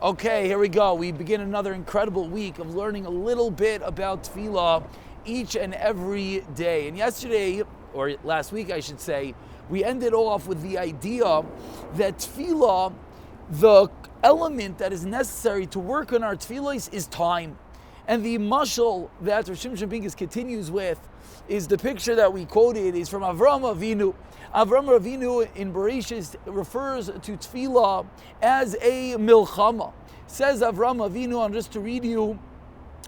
Okay, here we go. We begin another incredible week of learning a little bit about tefillah each and every day. And yesterday, or last week I should say, we ended off with the idea that tefillah, the element that is necessary to work on our tefillahs is time. And the mashal that Rav Shimshon Pincus continues with is the picture that we quoted is from Avram Avinu. Avram Avinu in Bereshis refers to tefillah as a milchama. Says Avram Avinu, and just to read you,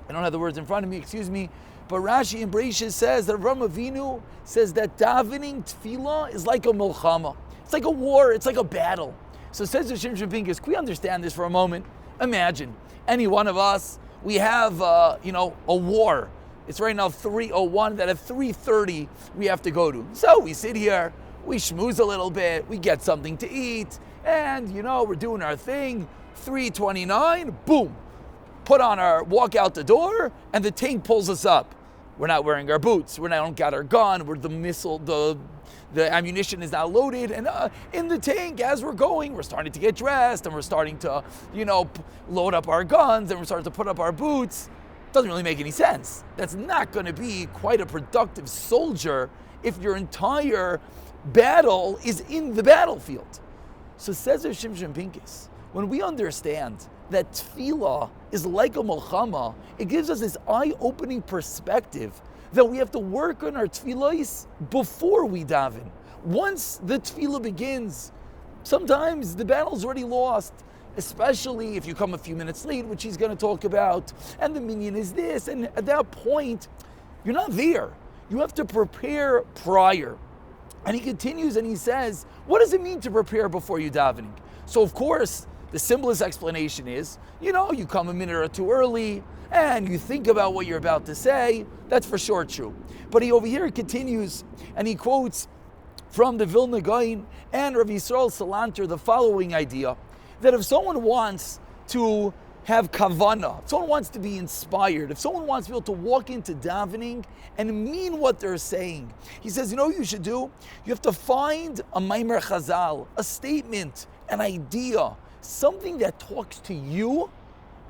I don't have the words in front of me, excuse me, but Rashi in Bereshis says that Avram Avinu says that davening tefillah is like a milchama. It's like a war, it's like a battle. So says Rav Shimshon Pincus, can we understand this for a moment? Imagine any one of us, we have a war. It's right now 3:01, that at 3:30 we have to go to. So we sit here, we schmooze a little bit, we get something to eat, and we're doing our thing. 3:29, boom, walk out the door, and the tank pulls us up. We're not wearing our boots, we don't got our gun, the ammunition is now loaded, and in the tank, as we're going, we're starting to get dressed, and we're starting to, load up our guns, and we're starting to put up our boots. Doesn't really make any sense. That's not going to be quite a productive soldier if your entire battle is in the battlefield. So says Rav Shimshon Pincus, when we understand that tefillah is like a milchama, it gives us this eye-opening perspective that we have to work on our tefillahs before we daven. Once the tefillah begins, sometimes the battle's already lost, especially if you come a few minutes late, which he's going to talk about, and the minyan is this, and at that point, you're not there. You have to prepare prior. And he continues and he says, what does it mean to prepare before you davening? So of course, the simplest explanation is, you come a minute or two early, and you think about what you're about to say. That's for sure true. But he over here continues, and he quotes from the Vilna Gaon and Rav Yisrael Salanter the following idea, that if someone wants to have kavanah, if someone wants to be inspired, if someone wants to be able to walk into davening and mean what they're saying, he says, what you should do? You have to find a maimer chazal, a statement, an idea, something that talks to you,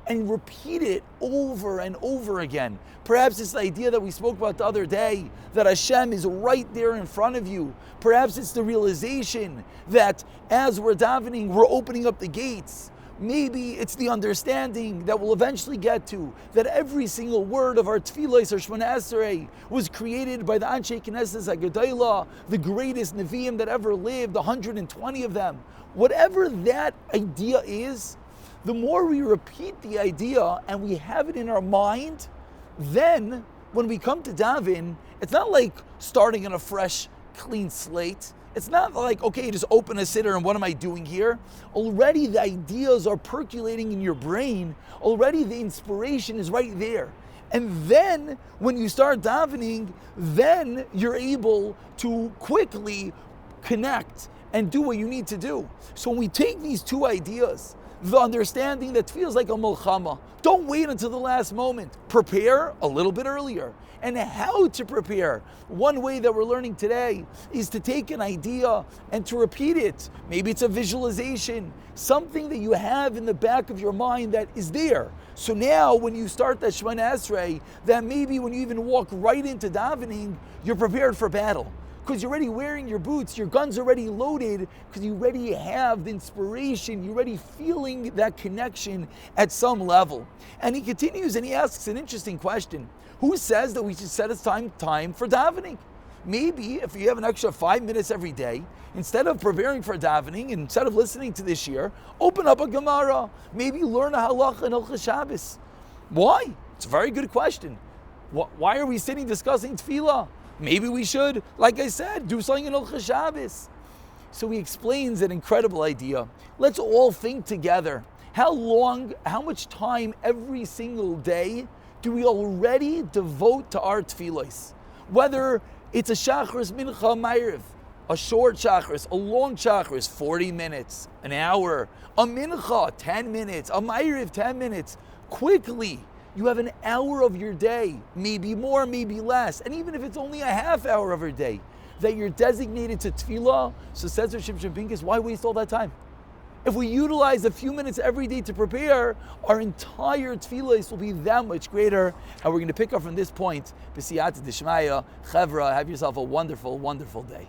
and repeat it over and over again. Perhaps it's the idea that we spoke about the other day, that Hashem is right there in front of you. Perhaps it's the realization that as we're davening, we're opening up the gates. Maybe it's the understanding that we'll eventually get to, that every single word of our tefillah or Shemona Esrei was created by the Anshe Knesset HaGedolah, the greatest Nevi'im that ever lived, 120 of them. Whatever that idea is, the more we repeat the idea and we have it in our mind, then when we come to daven, it's not like starting on a fresh, clean slate. It's not like, okay, just open a siddur and what am I doing here? Already the ideas are percolating in your brain. Already the inspiration is right there. And then when you start davening, then you're able to quickly connect and do what you need to do. So when we take these two ideas, the understanding that feels like a milchama, don't wait until the last moment. Prepare a little bit earlier. And how to prepare. One way that we're learning today is to take an idea and to repeat it. Maybe it's a visualization, something that you have in the back of your mind that is there. So now when you start that Shemona Esrei, that maybe when you even walk right into davening, you're prepared for battle. Because you're already wearing your boots, your gun's already loaded, because you already have the inspiration, you're already feeling that connection at some level. And he continues and he asks an interesting question. Who says that we should set aside time for davening? Maybe if you have an extra 5 minutes every day, instead of preparing for davening, instead of listening to this year, open up a Gemara. Maybe learn a halacha in Hilchos Shabbos. Why? It's a very good question. Why are we sitting discussing tefillah? Maybe we should, like I said, do something in Hilchos Shabbos. So he explains an incredible idea. Let's all think together. How much time every single day do we already devote to our tefillahs? Whether it's a Shachris, Mincha, Ma'ariv, a short Shachris, a long Shachris, 40 minutes, an hour, a Mincha, 10 minutes, a Ma'ariv, 10 minutes. Quickly, you have an hour of your day, maybe more, maybe less, and even if it's only a half hour of your day, that you're designated to tefillah. So says Rav Shimshon Pincus, why waste all that time? If we utilize a few minutes every day to prepare, our entire tefillah will be that much greater. And we're going to pick up from this point. B'siyata d'shmaya, chevra, have yourself a wonderful, wonderful day.